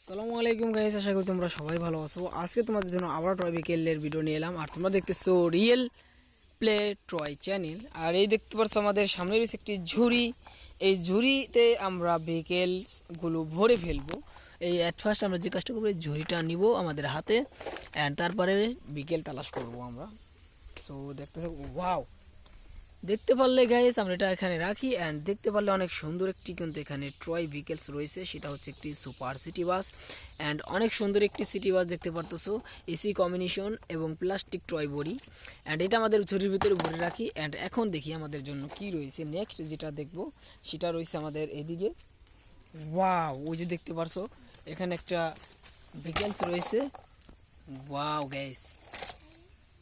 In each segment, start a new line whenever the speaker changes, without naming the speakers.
আসসালামু আলাইকুম গাইস, আশা করি তোমরা সবাই ভালো আছো। আজকে তোমাদের জন্য আবার টয় বিকেলের ভিডিও নিয়ে এলাম। আর তোমরা দেখতেছো রিয়েল প্লে টয় চ্যানেল। আর এই দেখতে পাচ্ছ আমাদের সামনে রয়েছে একটি ঝুড়ি। এই ঝুড়িতে আমরা বিকেলসগুলো ভরে ফেলবো। এই অ্যাট ফার্স্ট আমরা যে কাজটা করবো, এই ঝুড়িটা নিব আমাদের হাতে অ্যান্ড তারপরে বিকেল তালাশ করব আমরা। সো দেখতেছো, ওয়াও, দেখতে পারলে গাইস আমরা এটা এখানে রাখি অ্যান্ড দেখতে পারলে অনেক সুন্দর একটি কিন্তু এখানে ট্রয় ভেহিকেলস রয়েছে। সেটা হচ্ছে একটি সুপার সিটি বাস অ্যান্ড অনেক সুন্দর একটি সিটি বাস দেখতে পারতেছো, এসি কম্বিনেশন এবং প্লাস্টিক ট্রয় বডি। অ্যান্ড এটা আমাদের ঝুড়ির ভিতরে ভরে রাখি। অ্যান্ড এখন দেখি আমাদের জন্য কি রয়েছে। নেক্সট যেটা দেখবো সেটা রয়েছে আমাদের এদিকে। ওয়াও, ওই যে দেখতে পারছো এখানে একটা ভেহিকেলস রয়েছে। ওয়াও গাইস,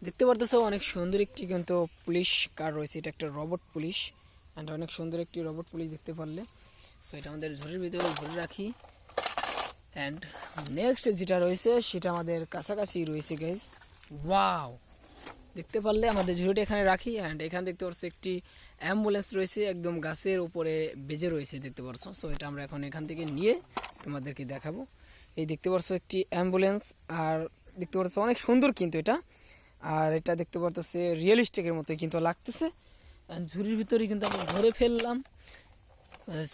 দেখতে পারতেছো অনেক সুন্দর একটি কিন্তু পুলিশ কার রয়েছে। এটা একটা রোবট পুলিশ অ্যান্ড অনেক সুন্দর একটি রোবট পুলিশ দেখতে পারলে। সো এটা আমাদের ঝুড়ির ভিতরে ভরে রাখি। অ্যান্ড নেক্সট যেটা রয়েছে সেটা আমাদের কাছাকাছি রয়েছে গাইস। ওয়াও, দেখতে পারলে আমাদের ঝুড়িটা এখানে রাখি। অ্যান্ড এখানে দেখতে পাচ্ছ একটি অ্যাম্বুলেন্স রয়েছে, একদম গাছের উপরে বেজে রয়েছে দেখতে পারছো। সো এটা আমরা এখন এখান থেকে নিয়ে তোমাদেরকে দেখাবো। এই দেখতে পাচ্ছ একটি অ্যাম্বুলেন্স, আর দেখতে পাচ্ছ অনেক সুন্দর কিন্তু এটা। আর এটা দেখতে পারতেছে রিয়েলিস্টিকের মতো কিন্তু লাগতেছে। ঝুড়ির ভিতরে কিন্তু আমরা ধরে ফেললাম।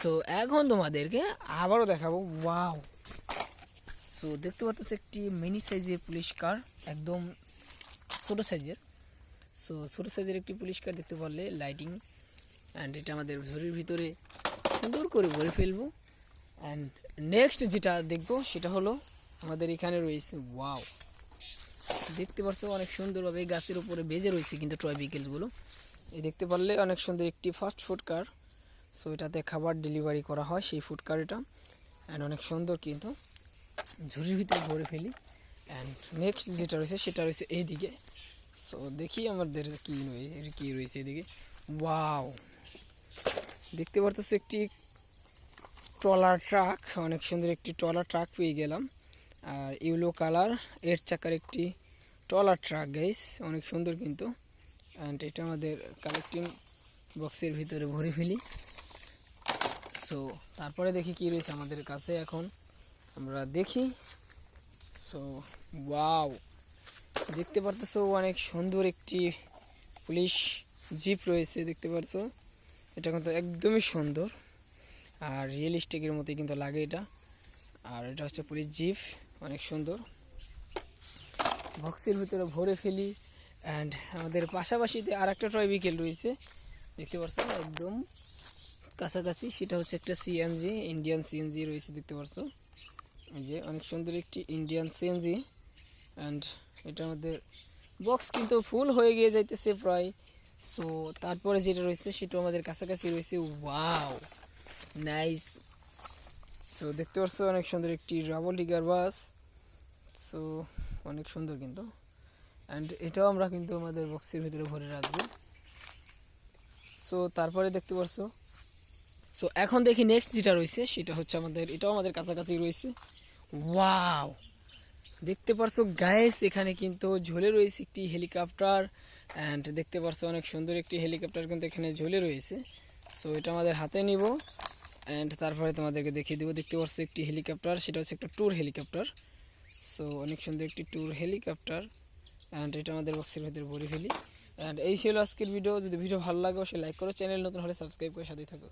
সো এখন তোমাদেরকে আবারও দেখাবো। ওয়াও, সো দেখতে পারতেছে একটি মিনি সাইজের পুলিশ কার, একদম ছোট সাইজের। সো ছোট সাইজের একটি পুলিশ কার দেখতে পারলে লাইটিং। অ্যান্ড এটা আমাদের ঝুড়ির ভিতরে সুন্দর করে ভরে ফেলবো। অ্যান্ড নেক্সট যেটা দেখবো সেটা হলো আমাদের এখানে রয়েছে। ওয়াও, দেখতে পারছো অনেক সুন্দরভাবে গাছের উপরে বেজে রয়েছে কিন্তু টয় ভেহিকেলসগুলো। এই দেখতে পারলে অনেক সুন্দর একটি ফাস্ট ফুড কার। সো এটাতে খাবার ডেলিভারি করা হয়, সেই ফুড কার এটা। অ্যান্ড অনেক সুন্দর কিন্তু ঝুড়ির ভিতরে ভরে ফেলি। অ্যান্ড নেক্সট যেটা রয়েছে সেটা রয়েছে এইদিকে। সো দেখি আমাদের কী রয়েছে এদিকে। ওয়াও, দেখতে পারতেছে একটি ট্রলার ট্রাক, অনেক সুন্দর একটি ট্রলার ট্রাক পেয়ে গেলাম। আর ইউলো কালার এর চাকার একটি ট্রলার ট্রাক গাইস, অনেক সুন্দর কিন্তু। অ্যান্ড এটা আমাদের কালেক্টিং বক্সের ভিতরে ভরে ফেলি। সো তারপরে দেখি কি রয়েছে আমাদের কাছে, এখন আমরা দেখি। সো ওয়াও, দেখতে পারতেছো অনেক সুন্দর একটি পুলিশ জিপ রয়েছে দেখতে পারছো। এটা কিন্তু একদমই সুন্দর আর রিয়েলিস্টিকের মতোই কিন্তু লাগে এটা। আর এটা হচ্ছে পুলিশ জিপ, অনেক সুন্দর। বক্সের ভিতরে ভরে ফেলি। অ্যান্ড আমাদের পাশাপাশিতে আর একটা টয় ভেহিকেল রয়েছে দেখতে পাচ্ছ একদম কাছাকাছি। সেটা হচ্ছে একটা সিএনজি, ইন্ডিয়ান সিএনজি রয়েছে দেখতে পাচ্ছ। এই যে অনেক সুন্দর একটি ইন্ডিয়ান সিএনজি। অ্যান্ড এটা আমাদের বক্স কিন্তু ফুল হয়ে গিয়ে যাইতেছে প্রায়। সো তারপরে যেটা রয়েছে সেটা আমাদের কাছাকাছি রয়েছে। Wow, nice. সো দেখতে পাচ্ছ অনেক সুন্দর একটি ডাবল ডিগার বাস। সো অনেক সুন্দর কিন্তু। অ্যান্ড এটাও আমরা কিন্তু আমাদের বক্সের ভিতরে ভরে রাখবো। সো তারপরে দেখতে পারছো। সো এখন দেখি নেক্সট যেটা রয়েছে সেটা হচ্ছে আমাদের, এটাও আমাদের কাছাকাছি রয়েছে। ওয়াও, দেখতে পারছো গাইস এখানে কিন্তু ঝুলে রয়েছে একটি হেলিকপ্টার। অ্যান্ড দেখতে পারছো অনেক সুন্দর একটি হেলিকপ্টার কিন্তু এখানে ঝুলে রয়েছে। সো এটা আমাদের হাতে নিব অ্যান্ড তারপরে তোমাদেরকে দেখিয়ে দেবো। দেখতে পারছো একটি হেলিকপ্টার, সেটা হচ্ছে একটা ট্যুর হেলিকপ্টার। সো অনেক সুন্দর একটি ট্যুর হেলিকপ্টার। অ্যান্ড এটা আমাদের বক্সের ভিতরে ভরে ফেলি। অ্যান্ড এই ছিল আজকের ভিডিও। যদি ভিডিও ভালো লাগে অবশ্যই লাইক করো, চ্যানেল নতুন হলে সাবস্ক্রাইব করে সাথেই থাকো।